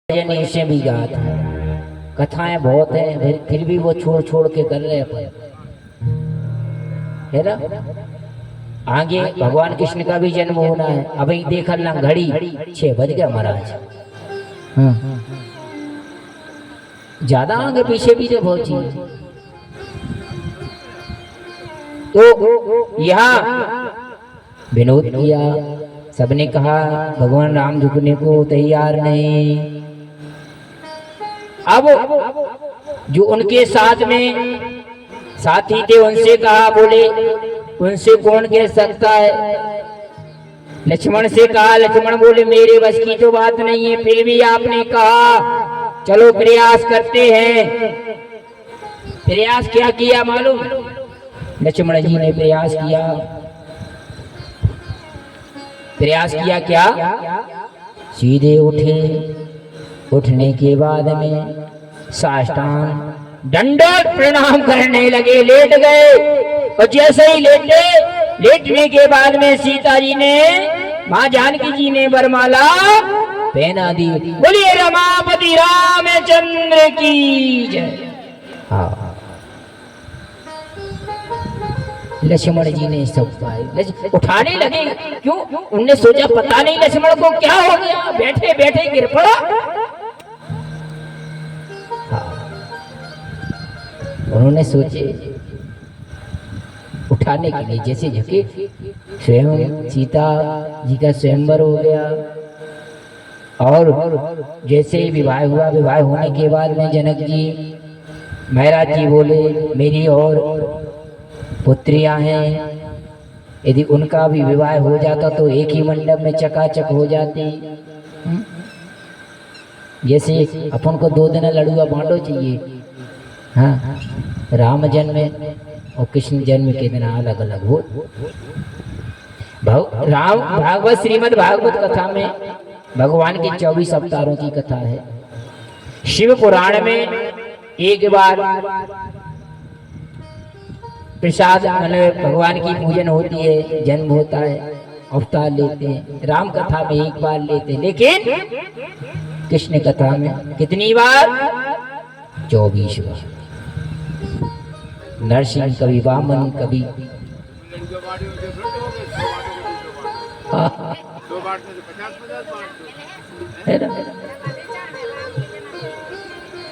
भजन ऐसे भी गाता है, कथाएं बहुत है, फिर भी वो छोड़ छोड़ के कर रहे अपन, है ना। आगे भगवान कृष्ण का भी जन्म होना है। अभी देखा ना घड़ी 6 बज गया महाराज। ज्यादा आगे पीछे भी तो बहुत चीज। तो यहाँ विनोद किया, सबने कहा भगवान राम झुकने को तैयार नहीं। अब जो उनके साथ में साथी थे उनसे कहा, बोले उनसे कौन कह सकता है। लक्ष्मण से कहा, लक्ष्मण बोले मेरे बस की तो बात नहीं है, फिर भी आपने कहा चलो प्रयास करते हैं। प्रयास क्या किया मालूम? लक्ष्मण जी ने प्रयास किया। प्रयास किया क्या? सीधे उठे, उठने के बाद में साष्टांग दंडवत प्रणाम करने लगे, लेट गए। और जैसे ही लेटने के बाद में सीता जी ने, मां जानकी जी ने वरमाला पहना दी। बोलिए रमापति रामचंद्र की जय। हाँ, लक्ष्मण जी ने सब पाए, उठाने लगे। क्यों? उनने सोचा पता नहीं लक्ष्मण को क्या हो गया, बैठे बैठे गिर पड़ा। उन्होंने सोचे उठाने के लिए, जैसे झुके, स्वयं सीता जी का स्वयंवर हो गया। और जैसे ही विवाह हुआ, विवाह होने के बाद में जनक जी, महाराज जी बोले मेरी और पुत्रियां हैं, यदि उनका भी विवाह हो जाता तो एक ही मंडप में चकाचक हो जाती। जैसे अपन को 2 दिन लड़ुआ बांटो चाहिए। हाँ, राम जन्म और कृष्ण जन्म के दिन अलग अलग हो। राम भागवत, श्रीमद् भागवत कथा में भगवान के 24 अवतारों की कथा है। शिव पुराण में एक बार प्रसाद भगवान की पूजन होती है, जन्म होता है, अवतार लेते हैं। राम कथा में एक बार लेते हैं, लेकिन कृष्ण कथा में कितनी बार? 24 बार। नरसिंह कभी वामन, कभी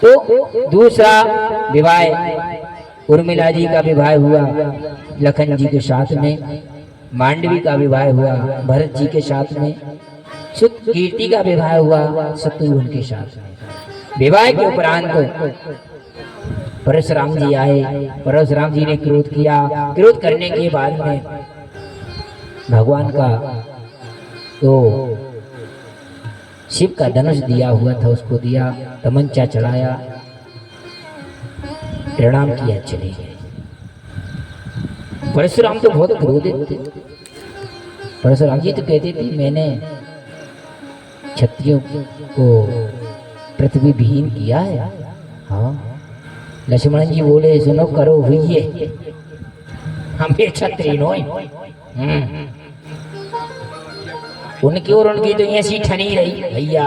तो दूसरा विवाह उर्मिला जी का विवाह हुआ लखन जी के साथ में, मांडवी का विवाह हुआ भरत जी के साथ में, कीर्ति का विवाह हुआ शत्रुघ्न के साथ में। विवाह के उपरांत परशुराम जी आए। परशुराम जी ने क्रोध किया। क्रोध करने के बाद में भगवान का तो शिव का धनुष दिया हुआ था, उसको दिया, तमंचा चढ़ाया, प्रणाम किया, चले गए। परशुराम तो बहुत क्रोधित थे। परशुराम जी तो कहते थे मैंने क्षत्रियों को पृथ्वी विहीन किया है। हाँ, लक्ष्मण जी बोले सुनो करो हुई, हम क्षत्रिय नो। उनकी और उनकी तो ऐसी ठनी रही भैया।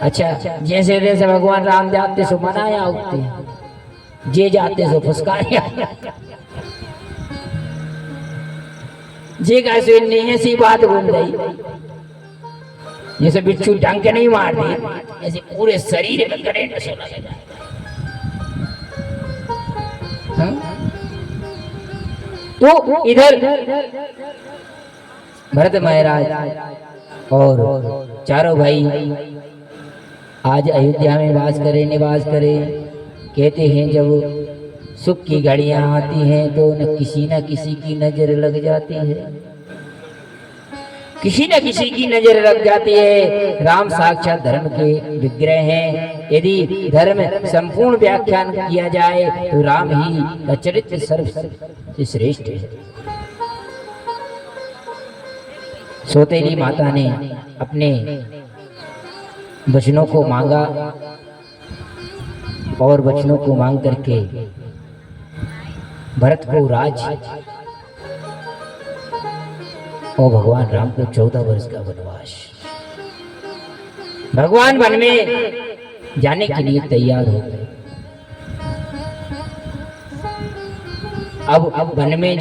अच्छा, जैसे जैसे भगवान राम जाते सो मनाया उठते, जे जाते सो फुसकाया। जे कैसे ऐसी बात बोल रही, जैसे बिच्छू डंक नहीं मार दे, ऐसे पूरे शरीर में करंट से लग जाए। तो इधर भरत महाराज और चारों भाई आज अयोध्या में निवास करें। कहते हैं जब सुख की घड़ियां आती हैं तो न किसी की नजर लग जाती है, किसी न किसी की नजर लग जाती है। राम साक्षात धर्म के विग्रह हैं। यदि धर्म संपूर्ण व्याख्यान किया जाए तो राम ही का चरित्र सर्वश्रेष्ठ श्रेष्ठ है। सौतेली माता ने अपने वचनों को मांगा और वचनों को मांग करके भरत को राज और भगवान राम को 14 वर्ष का वनवास। भगवान वन में जाने के लिए तैयार हो गए। अब वन में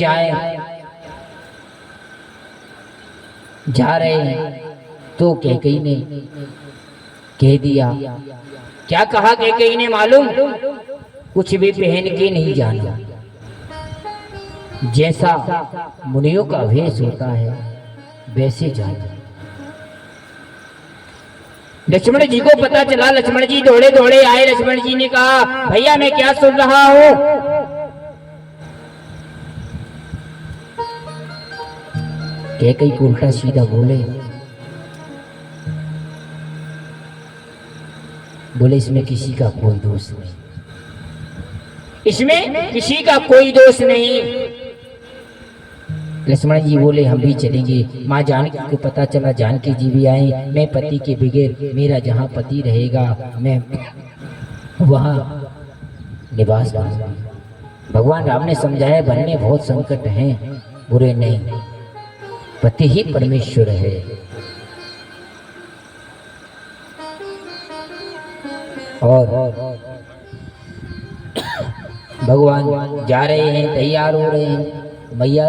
जा रहे हैं तो कैकेयी ने कह दिया। क्या कहा कैकेयी ने मालूम? कुछ भी पहन के नहीं जाना, जैसा मुनियों का वेश होता है वैसे जाना। लक्ष्मण जी को पता चला, लक्ष्मण जी दौड़े दौड़े आए। लक्ष्मण जी ने कहा, भैया मैं क्या सुन रहा हूं? कैकेयी को उल्टा सीधा बोले इसमें किसी का कोई दोष नहीं, इसमें किसी का कोई दोष नहीं। लक्ष्मण जी बोले हम भी चलेंगे। माँ जानकी को पता चला, जानकी जी भी आए। मैं पति के बगैर, मेरा जहाँ पति रहेगा मैं वहाँ निवास करूंगा। भगवान राम ने समझाया, वन में बहुत संकट हैं, बुरे नहीं, पति ही परमेश्वर है। और भगवान जा रहे हैं, तैयार हो रहे हैं। मैया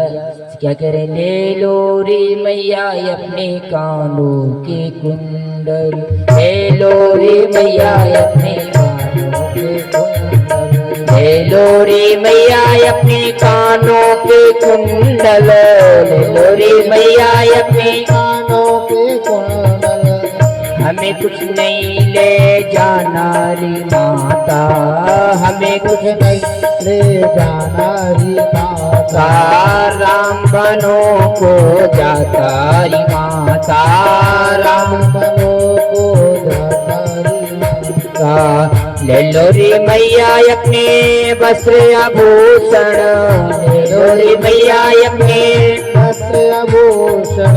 क्या कह रहे हैं? ले लो रे मैया अपने कानों के कुंडल, ले लो रे मैया अपने कानों के कुंडल, ले लो रे मैया अपने कानों के कुंडल, ले लो रे मैया अपने कानों के कुंडल। हमें कुछ नहीं ले जाना रे माता, हमें कुछ नहीं ले जाना रे माता। राम बनों को जाता रे माता, राम बनों को जाता रे माता। ले लो रे मैया अपने वस्त्र आभूषण, ले लो रे मैया अपने वस्त्र आभूषण,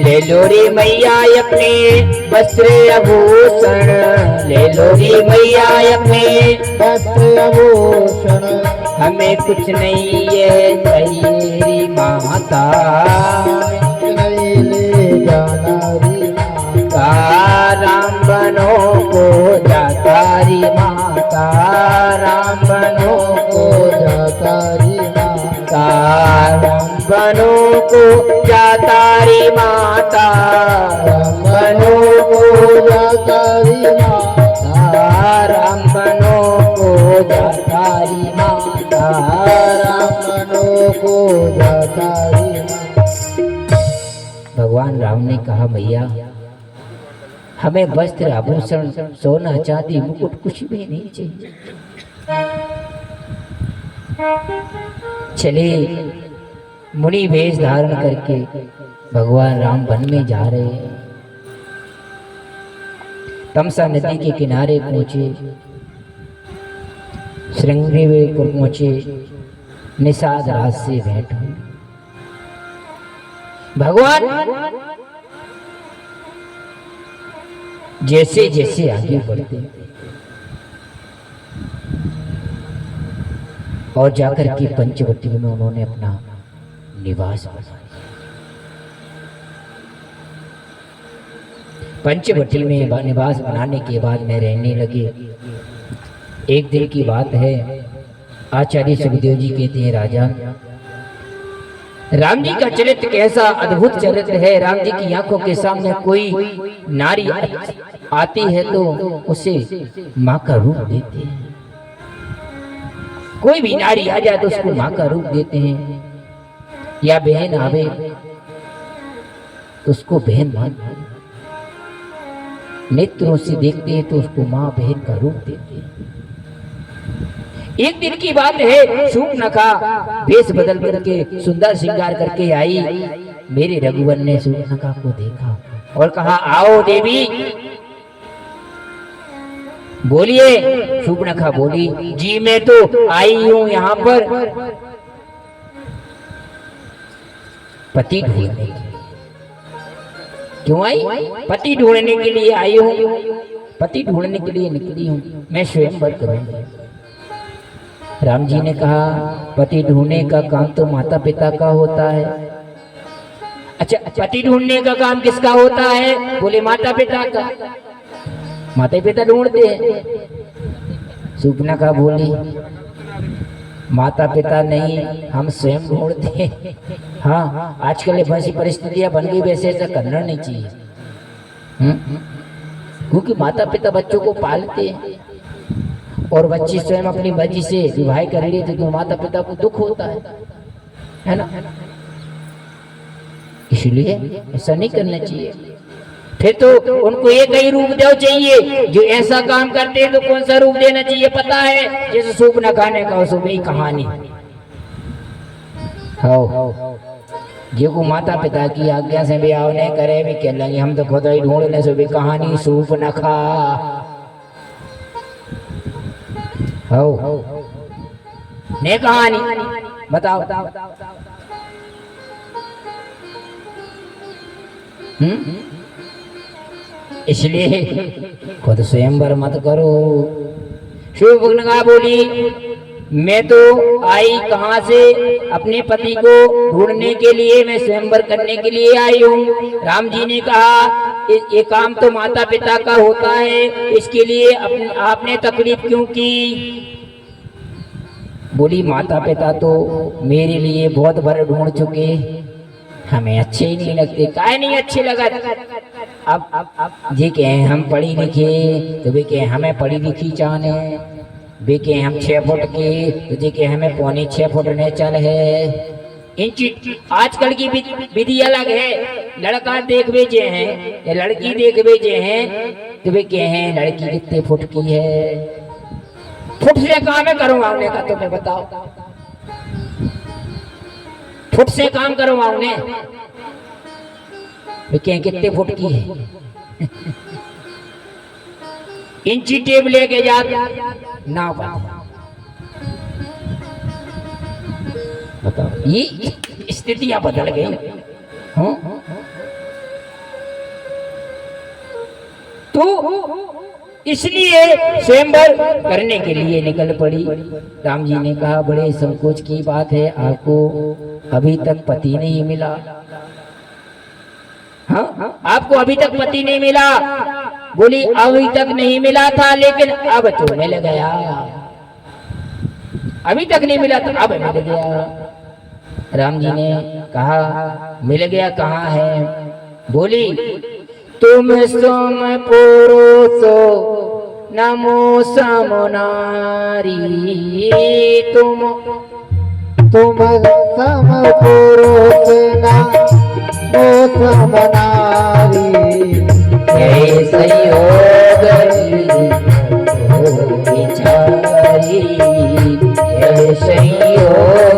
ले लो रे मैया अपने वस्त्र आभूषण, ले लो रे मैया अपने वस्त्र आभूषण। हमें कुछ नहीं ये तेरी माता, नहीं ले जाना रे माता। राम बनों को जाता रे माता, राम बनों को जाता रे माता। राम बनों को जाता रे माता, राम बनों को जाता रे माता। राम बनों को जाता रे माता, राम बनों को जाता रे माता। भगवान राम ने कहा, मैया हमें वस्त्र आभूषण, सोना चांदी मुकुट कुछ भी नहीं चाहिए। चले मुनि वेश धारण करके भगवान राम वन में जा रहे हैं। तमसा नदी के किनारे पहुंचे, श्रृंगेरी पर पहुंचे, निषाद रात से भेंट हुई। भगवान जैसे जैसे आगे बढ़ते और जाकर के पंचवटी में उन्होंने अपना निवास बनाया। पंचवटी में निवास बनाने के बाद में रहने लगे। एक दिन की बात है, आचार्य सुखदेव जी कहते हैं, राजा राम जी का चरित्र कैसा अद्भुत चरित्र है। राम जी की आंखों के सामने कोई नारी आती है तो उसे माँ का रूप देते हैं। कोई भी नारी आ जाए तो उसको माँ का रूप देते हैं, या बहन आवे तो उसको बहन मानते हैं, नेत्रों से देखते हैं तो उसको माँ बहन का रूप देते हैं। एक दिन की बात है, शूर्पणखा वेश बदल करके सुंदर श्रृंगार करके आई। मेरे रघुवर ने शूर्पणखा को देखा और कहा, आओ देवी। बोलिए। शूर्पणखा बोली, जी मैं तो आई हूं यहाँ पर पति ढूंढने। क्यों आई? पति ढूंढने के लिए आई हूँ, पति ढूंढने के लिए निकली हूँ, मैं स्वयंवर करूंगी। राम जी ने कहा, पति ढूंढने का काम तो माता पिता का होता है। अच्छा, पति ढूंढने का काम किसका होता है? बोले माता पिता का। माता पिता ढूंढते हैं। शूर्पणखा बोली माता पिता नहीं, हम स्वयं ढूंढते हैं। हाँ, आजकल ऐसी परिस्थितियां बन गई, वैसे ऐसा करना नहीं चाहिए। क्योंकि माता पिता बच्चों को पालते हैं और बच्चे स्वयं अपनी मर्जी से विवाह कर लेते तो माता पिता को दुख होता है ना। इसलिए ऐसा नहीं करना चाहिए। फिर तो उनको एक ही रूप दो चाहिए, जो ऐसा काम करते हैं तो कौन सा रूप देना चाहिए पता है? जैसे शूर्पणखा ने कहा सुबह कहानी हो जो को माता पिता की आज्ञा से भी आओ नहीं करे भी कह लेंगे हम तो खुद ही ढूंढ ले। सुबह कहानी शूर्पणखा हो ने कहानी बताओ। इसलिए खुद स्वयंवर मत करो। शूर्पणखा बोली मैं तो आई कहाँ से, अपने पति को ढूंढने के लिए, मैं स्वयंवर करने के लिए आई हूँ। राम जी ने कहा ये काम तो माता पिता का होता है, इसके लिए आपने तकलीफ क्यों की? बोली माता पिता तो मेरे लिए बहुत बार ढूंढ चुके, हमें अच्छे ही नहीं लगते। काहे नहीं अच्छे लगा? अब जी के हम पढ़ी लिखे तो भी के हमें पढ़ी लिखी चाहने, वे के हम 6 फुट के तो जी के हमें 6.25 फुट ने चल है। आजकल की विधि अलग है। लड़का देख बेचे हैं या लड़की देख बेचे हैं तो वे के हैं लड़की कितने फुट की है। फुट से काम है करवाने का, तुम्हें बताओ फुट से काम करवाने कितने फुट की है। इंची टेप लेके जा ना बताओ, ये स्थितियां बदल गई। तो इसलिए स्वयंवर करने के लिए निकल पड़ी। राम जी ने कहा बड़े संकोच की बात है, आपको अभी तक पति नहीं मिला। हाँ, आपको अभी तक पति नहीं मिला। बोली अभी तक नहीं मिला था, लेकिन अब तो मिल गया। अभी तक नहीं मिला था, अब मिल गया। राम जी ने कहा मिल गया कहाँ है? बोली तुम सोम पुरुषो नमो समनारी, तुम सम पुरुष नमो समनारी, जय संयोग विचारी, जय संयोग।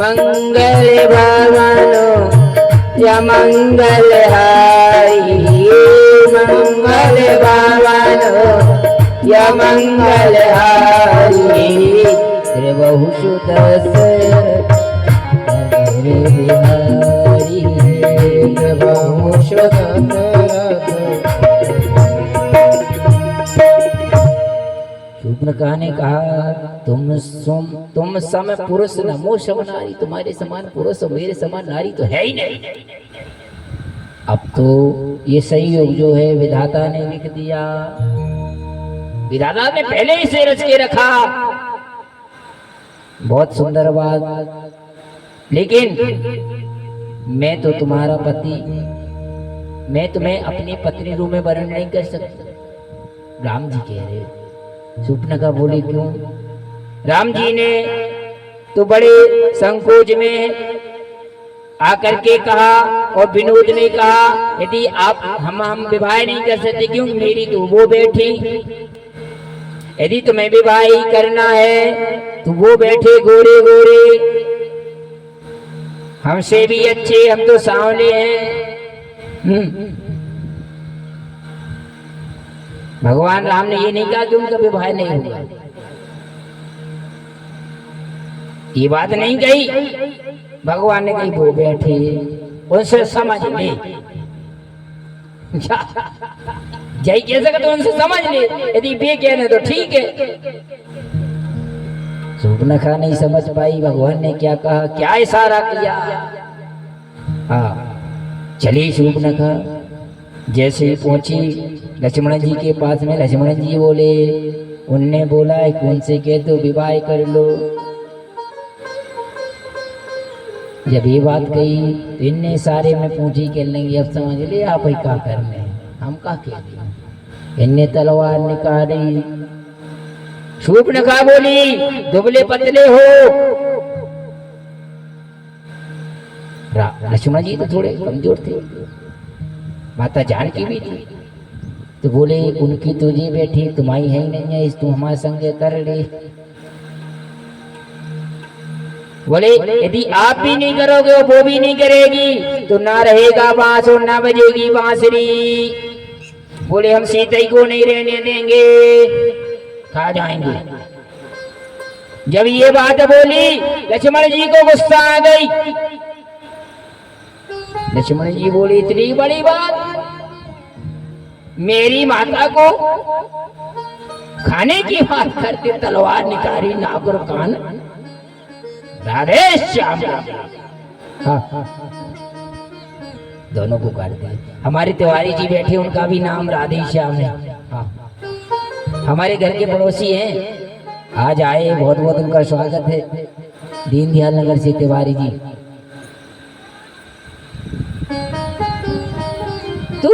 मंगल भवनो या मंगल हारी, मंगल भवनो या मंगल हारी, बहु सुदर्शन बिहारी, बहु शूर्पणखा ने कहा तुम सम पुरुष नमो सम नारी, तुम्हारे समान पुरुष और मेरे समान नारी तो है ही नहीं। अब तो ये संयोग जो है विधाता ने लिख दिया, विधाता ने पहले ही से रच के रखा। बहुत सुंदर बात, लेकिन मैं तो तुम्हारा पति, मैं तुम्हें अपनी पत्नी रूप में वर्ण नहीं कर सकता। राम जी कह रहे। शूर्पणखा बोली क्यों? राम जी ने तो बड़े संकोच में आकर के कहा और विनोद ने कहा यदि आप हम विवाह नहीं कर सकते, क्योंकि मेरी तो वो बैठी, यदि तुम्हें विवाह ही करना है तो वो बैठे गोरे गोरे, हमसे भी अच्छे, हम तो सांवले हैं। भगवान राम ने ये नहीं कहा कि उनका विवाह नहीं होगा, ये बात नहीं कही। भगवान ने कही वो बैठे, उनसे समझ ले। जय कह सकते तो उनसे समझ ले, यदि वे कहने तो ठीक है। शूर्पणखा नहीं समझ पाई भगवान ने क्या कहा, क्या इशारा किया। हाँ, चली शूर्पणखा। जैसे ही पहुंची लक्ष्मण जी के पास में, लक्ष्मण जी बोले, उनने बोला कि उनसे कह दो विवाह कर लो। जब ये बात कही तो इनने सारे में पूछी कर लेंगे, अब समझ ले आप ही क्या करने, हम क्या कह। इनने तलवार निकाली। शूर्पणखा बोली, दुबले पतले हो। लक्ष्मण जी तो थोड़े कमजोर थे, माता जानकी भी थी, तो बोले उनकी तुझे बैठी, तुम्हारी है ही नहीं है, इस तुम हमारे संग कर ले। बोले यदि आप भी नहीं करोगे वो भी नहीं करेगी तो ना रहेगा बांस और ना बजेगी बांसुरी। बोले हम सीता को नहीं रहने देंगे, खा जाएंगे। जब ये बात बोली लक्ष्मण जी को गुस्सा आ गई। लक्ष्मण जी बोले इतनी बड़ी बात, मेरी माता को खाने की बात करते, तलवार निकाली, नाक और कान राधे श्याम। हाँ, दोनों को काट दिया। हमारे तिवारी जी बैठे, उनका भी नाम राधे श्याम है। हाँ, हमारे घर के पड़ोसी हैं, आज आए, बहुत बहुत उनका स्वागत है। दीनदयाल नगर से तिवारी जी। तो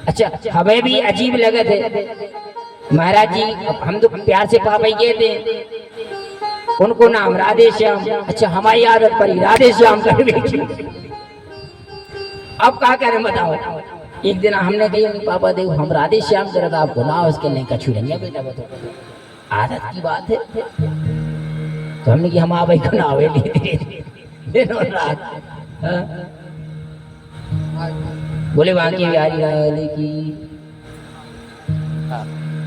अच्छा, हमें भी अजीब लगे थे महाराज जी, हम तो प्यार से पापा ही कहते, उनको नाम राधे श्याम। अच्छा, हमारी आदत पर ही राधे श्याम कर बैठी। अब क्या करें बताओ। एक दिन हमने कही पापा देखो हम राधे श्याम कर रहा, आपको ना उसके नहीं कछू रहेंगे बेटा, बताओ आदत की बात है। तो हमने कि हम आप को ना बोले वहां की बिहारी राय की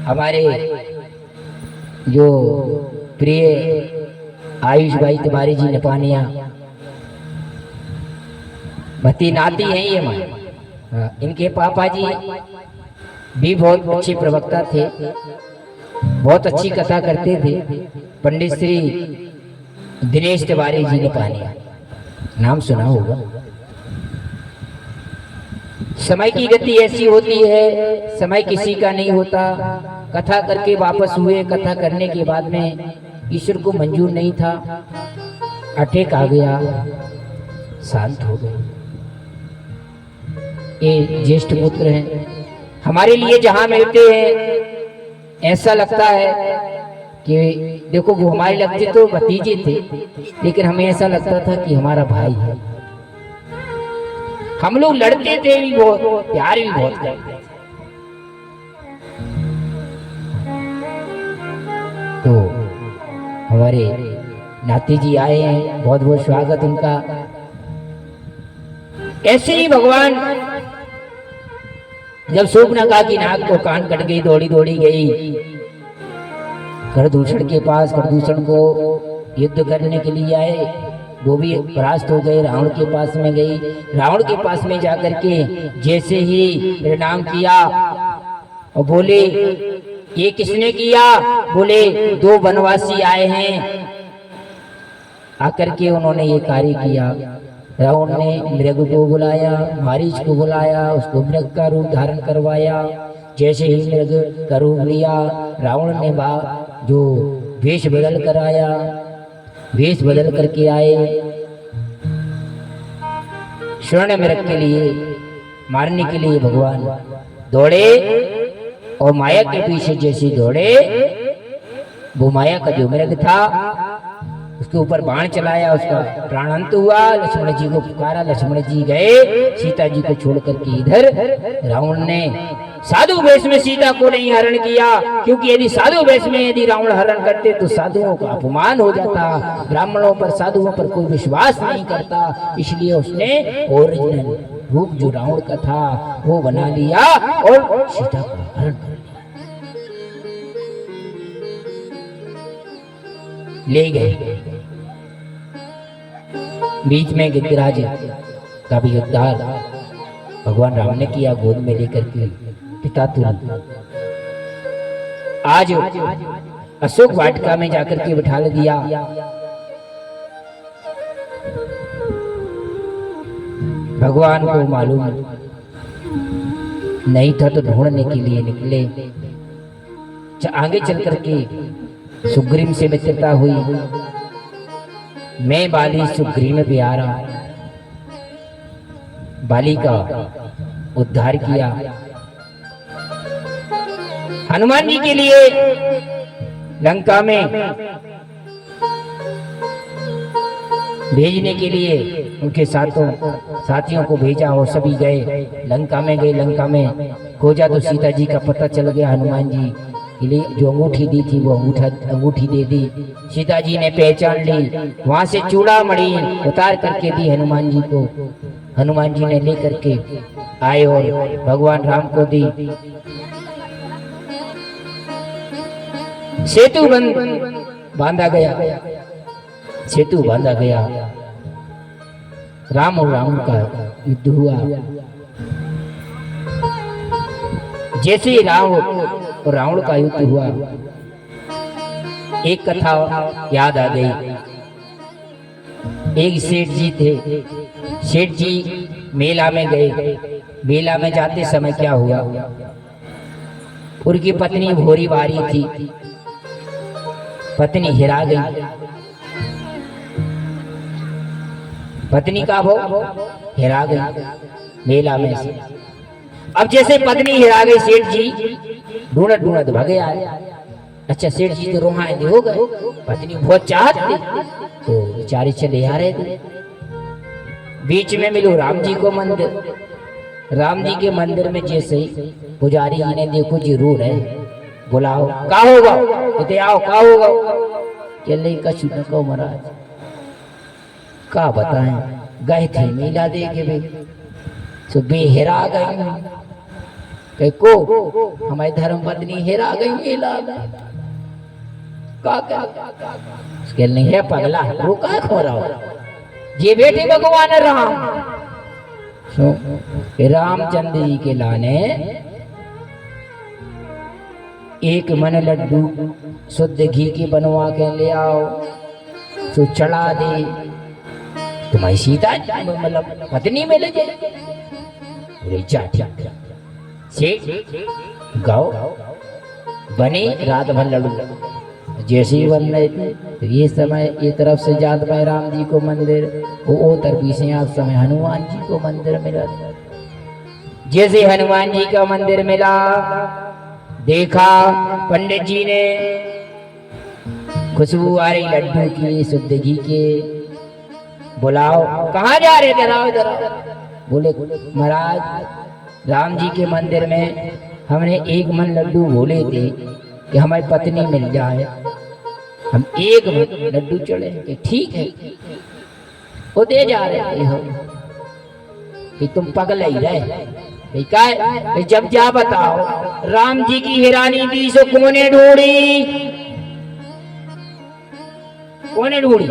हमारे जो प्रिय आयुष भाई तिवारी जी नेपानिया भती नाती हैं ये मां। इनके पापा जी भी बहुत अच्छे प्रवक्ता थे, बहुत अच्छी कथा करते थे। पंडित श्री दिनेश तिवारी जी नेपानिया, नाम सुना होगा। समय की गति ऐसी होती है, समय किसी का नहीं होता। कथा करके वापस हुए, कथा करने के बाद में ईश्वर को मंजूर नहीं था, अटैक आ गया, शांत हो गए। ये ज्येष्ठ पुत्र हैं, हमारे लिए जहां मिलते हैं ऐसा लगता है कि देखो वो हमारे लगते तो भतीजे थे, लेकिन हमें ऐसा लगता था कि हमारा भाई है। हम लोग लड़ते थे भी बहुत, प्यार भी बहुत करते थे। तो हमारे नाती जी आए हैं, बहुत बहुत स्वागत उनका। ऐसे ही भगवान जब शूर्पणखा की नाक को कान कट गई, दौड़ी दौड़ी गई खरदूषण के पास, खरदूषण को युद्ध करने के लिए आए, वो भी परास्त हो गए। रावण के पास में गई, रावण के पास में जाकर के जैसे ही प्रणाम किया और बोले ये किसने किया, बोले दो वनवासी आए हैं, आकर के उन्होंने ये कार्य किया। रावण ने मृग को बुलाया, मारीच को बुलाया, उसको मृग का रूप धारण करवाया। जैसे ही मृग का रूप लिया, रावण ने जो वेश बदल कर आया, वेश बदल करके आए स्वर्ण मृग के लिए मारने के लिए भगवान दौड़े और माया के पीछे जैसे दौड़े, वो माया का जो मृग था उसके ऊपर बाण चलाया, उसका प्राणांत हुआ। लक्ष्मण जी को पुकारा, लक्ष्मण जी गए सीता जी को छोड़ करके इधर। रावण ने साधु वेश में सीता को नहीं हरण किया, क्योंकि यदि साधु वेश में यदि रावण हरण करते तो साधुओं का अपमान हो जाता, ब्राह्मणों पर साधुओं पर कोई विश्वास नहीं करता। इसलिए उसने ओरिजिनल रूप जो रावण का था वो बना लिया और सीता को हरण कर ले गए। बीच में गिरिराज का भी उद्धार भगवान राम ने किया, गोद में लेकर के पिता तुरंत। आज अशोक वाटिका में जाकर के बिठा दिया। भगवान को मालूम नहीं था तो ढूंढने के लिए निकले। आगे चल करके सुग्रीव से मित्रता हुई। मैं बाली सुग्रीव प्यारा, बाली का उद्धार किया। हनुमान जी के लिए लंका में भेजने के लिए उनके साथियों को भेजा और सभी गए, लंका में गए। लंका में खोजा तो सीता जी का पता चल गया। हनुमान जी के लिए जो अंगूठी दी थी वो अंगूठी दे दी। सीता जी ने पहचान ली। वहां से चूड़ामणि उतार करके दी हनुमान जी को। हनुमान जी ने लेकर के आए और भगवान राम को दी। सेतु बांधा गया, सेतु बांधा गया। राम और रावण का युद्ध हुआ। जैसे ही राम और रावण का युद्ध हुआ, एक कथा याद आ गई। एक सेठ जी थे। सेठ जी मेला में गए। मेला में जाते समय क्या हुआ, उनकी पत्नी भोरी बारी थी। पत्नी हिरा गई। पत्नी का वो हिरा गई मेला में से। अब जैसे पत्नी हिरा गई, सेठ जी ढूंढत ढूंढत भागे आए। अच्छा, सेठ जी तो रोहाए हो गए। पत्नी बहुत चाहती तो बेचारे चले आ रहे थे। बीच में मिलो राम जी को मंदिर। राम जी के मंदिर में जैसे पुजारी जी ने देखो जी रो रहे, बुलाओ का होगा, कहते आओ का होगा। चले कछु न को महाराज, का बताएं, गए थे मेला देखे भी तो बेहरा गई को हमारी धर्म पत्नी हेरा गई मेला में। का नहीं है पगला, वो का खो रहा हो। ये बेटे भगवान राम, रामचंद्र जी के लाने एक मन लड्डू शुद्ध घी के बनवा के ले आओ, तो चढ़ा दे। तुम्हारी सीता मतलब पत्नी में ले जाए। गाओ बने रात भर लड्डू। जैसे ही बन रहे थे तो ये समय एक तरफ से जात भाई राम जी को मंदिर, वो तरफी से आप समय हनुमान जी को मंदिर मिला। जैसे हनुमान जी का मंदिर मिला, देखा पंडित जी ने खुशबू आ रही लड्डू की शुद्ध घी के। बुलाओ, कहाँ जा रहे थे? इधर। बोले महाराज राम जी के मंदिर में हमने एक मन लड्डू बोले थे कि हमारी पत्नी मिल जाए, हम एक लड्डू चढ़े कि ठीक है। वो दे जा रहे थे हम कि तुम पगल ही रहे। क्या जब जा बताओ, राम जी की हिरानी दी सो कोने ढूंढी, कोने ढूंढी।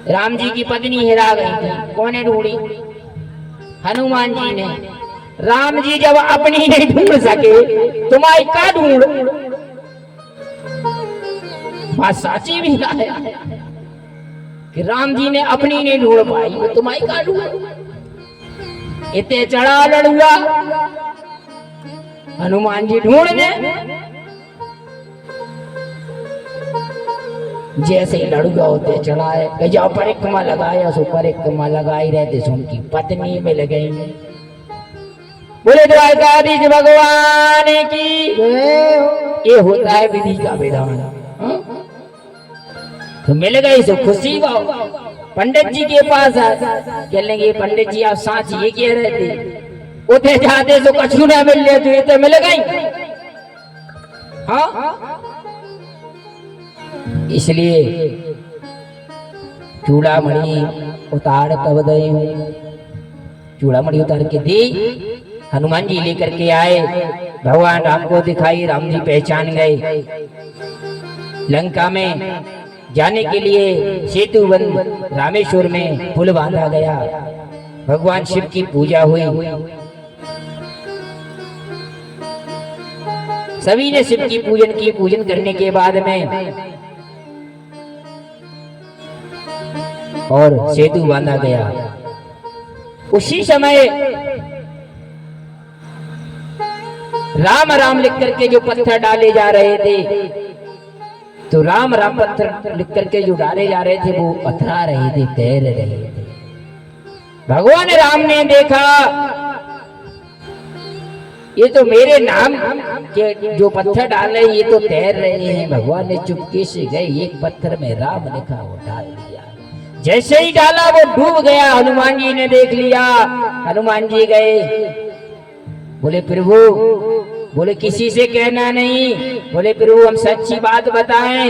राम जी की पत्नी हिरा गई थी, कोने ढूंढी? हनुमान जी ने। राम जी जब अपनी नहीं ढूंढ सके तुम्हारी का ढूंढ? बात साची भी है कि राम जी ने अपनी नहीं ढूंढ पाई, वो तुम्हारी का ढूंढ? इतने चढ़ा लड़ुआ हनुमान जी ढूंढने। जैसे लड़ुआ होते चढ़ाए, जाओ परिक्रमा लगाया, सो परिक्रमा लगाई रहते सो उनकी पत्नी में लग गई। बोले द्वारकाधीश भगवान की ये होता है विधि का विधान। तो मिल गई सो खुशी गाओ। पंडित जी के पास कह लेंगे पंडित जी आप साच ये कह रहे थे, उठे जाते तो कछु ना मिल ले, तो ये तो मिल गई। हाँ, इसलिए चूड़ामणि उतार तब दई हूँ। चूड़ामणि उतार के दी, हनुमान जी लेकर के आए, भगवान राम को दिखाई। राम जी पहचान गए। लंका में जाने के लिए सेतु बंद, रामेश्वर में पुल बांधा गया। भगवान शिव की पूजा हुई। सभी ने शिव की पूजन की। पूजन करने के बाद में और सेतु बांधा गया। उसी समय राम राम लिख करके जो पत्थर डाले जा रहे थे, तो राम राम पत्थर लिख करके जो डाले जा रहे थे वो पथरा रहे थे, तैर रहे थे। भगवान राम ने देखा ये तो मेरे नाम के जो पत्थर डाले ये तो तैर रहे हैं। भगवान ने चुपके से गए, एक पत्थर में राम लिखा वो डाल दिया। जैसे ही डाला वो डूब गया। हनुमान जी ने देख लिया। हनुमान जी गए, बोले प्रभु, बोले किसी से कहना नहीं। बोले प्रभु हम सच्ची बात बताएं।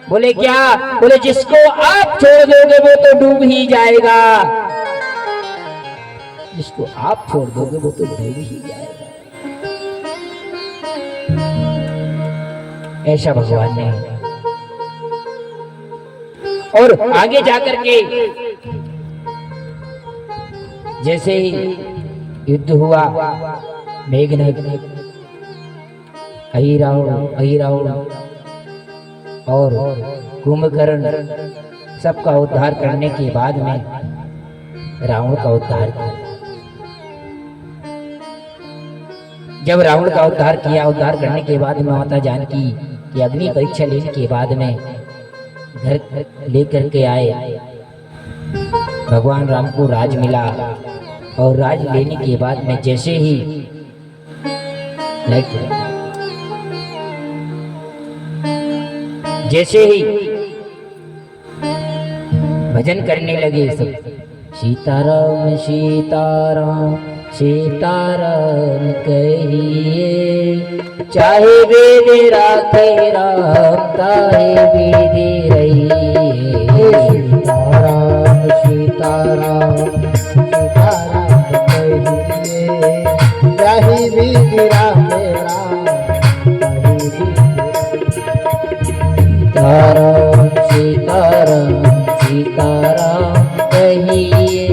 बोले क्या? बोले जिसको आप छोड़ दोगे वो तो डूब ही जाएगा। जिसको आप छोड़ दोगे वो तो डूब ही जाएगा। ऐसा भगवान ने। और आगे जाकर के जैसे ही युद्ध हुआ, मेघनाद, अहिरावण और कुंभकर्ण सबका उद्धार करने के बाद में रावण का उद्धार किया। जब रावण का उद्धार किया, उद्धार करने के बाद में माता जानकी की अग्नि परीक्षा लेने के बाद में घर लेकर के आए। भगवान राम को राज मिला और राज लेने के बाद में जैसे ही भजन करने लगे सब, सीताराम सीताराम सीताराम कहिए, चाहे वेद राखे राम ताहे वेद रहिए। सीताराम सीताराम सीताराम कहिए, चाहे वेद राखे राम सीताराम सीताराम सीताराम कहिए,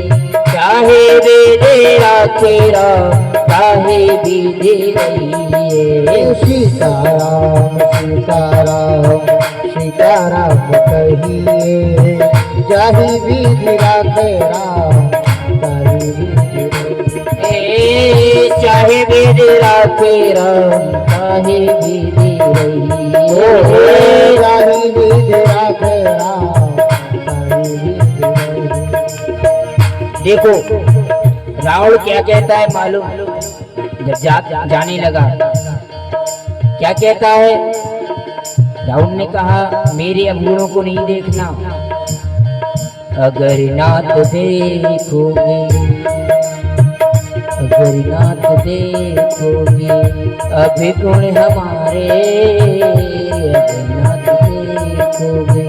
चाहे वेद राखे राम ताहे वेद रहिए। सीताराम सीताराम सीताराम कहिए, चाहे वेद राखे राम ताहे वेद रहिए। चाहे वेद राखे राम ताहे वेद रहिए। चाहे वेद राखे राम ताहे वेद रहिए। देखो रावण क्या कहता है मालूम? जब जाने लगा क्या कहता है? रावण ने कहा मेरे अंगूरों को नहीं देखना, अगर नाथ देखोगे, अगर नाथ देखोगे अभिगुण हमारे, अगर नाथ देखोगे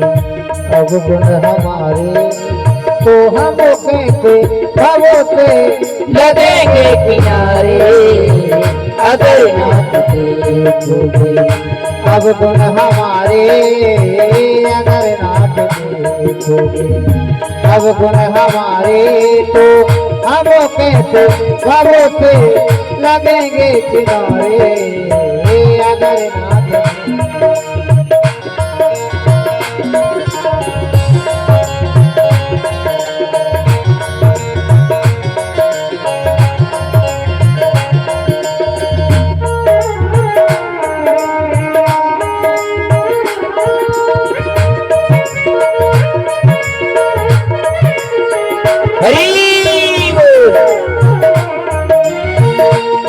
अवगुण हमारे, तो हम कैसे भवों से लगेंगे किनारे। अगर नाथ देखोगे अवगुण हमारे, अगर नाथ देखोगे अवगुण हमारे, तो हम कैसे भवों से लगेंगे किनारे। अगर नाथ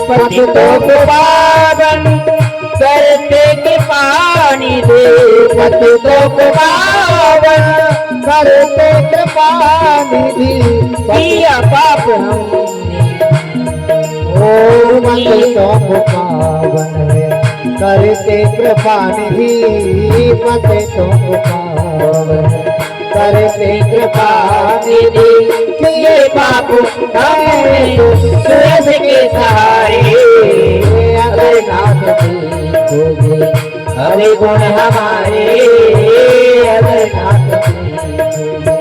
पतितों को पावन करते के पानी दे, पतितों को पावन करते कृपा निधि, किया पाप हमने। ओ पतितों को पावन है करते कृपा निधि, पतितों को पावन करते कृपा निधि, किए पाप हमने सूरज के सहारे। अगर नाथ देखोगे अरे गुण हमारे, अगर नाथ देखोगे।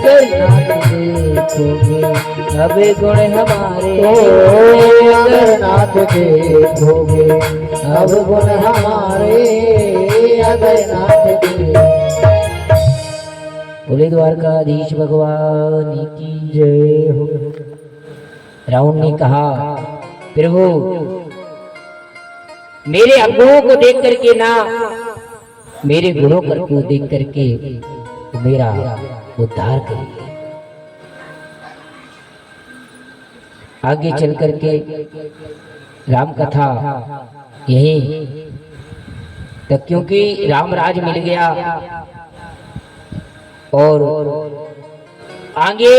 अगर नाथ देखोगे अब गुण हमारे, अगर नाथ देखोगे अब गुण हमारे, अगर नाथ देखोगे। बोले द्वारकाधीश भगवान की जय हो। रावण ने कहा प्रभु मेरे अंगों को देख करके ना, मेरे गुणों को देख करके मेरा उद्धार करिए। आगे चल करके राम कथा यही तक, क्योंकि राम राज मिल गया और आगे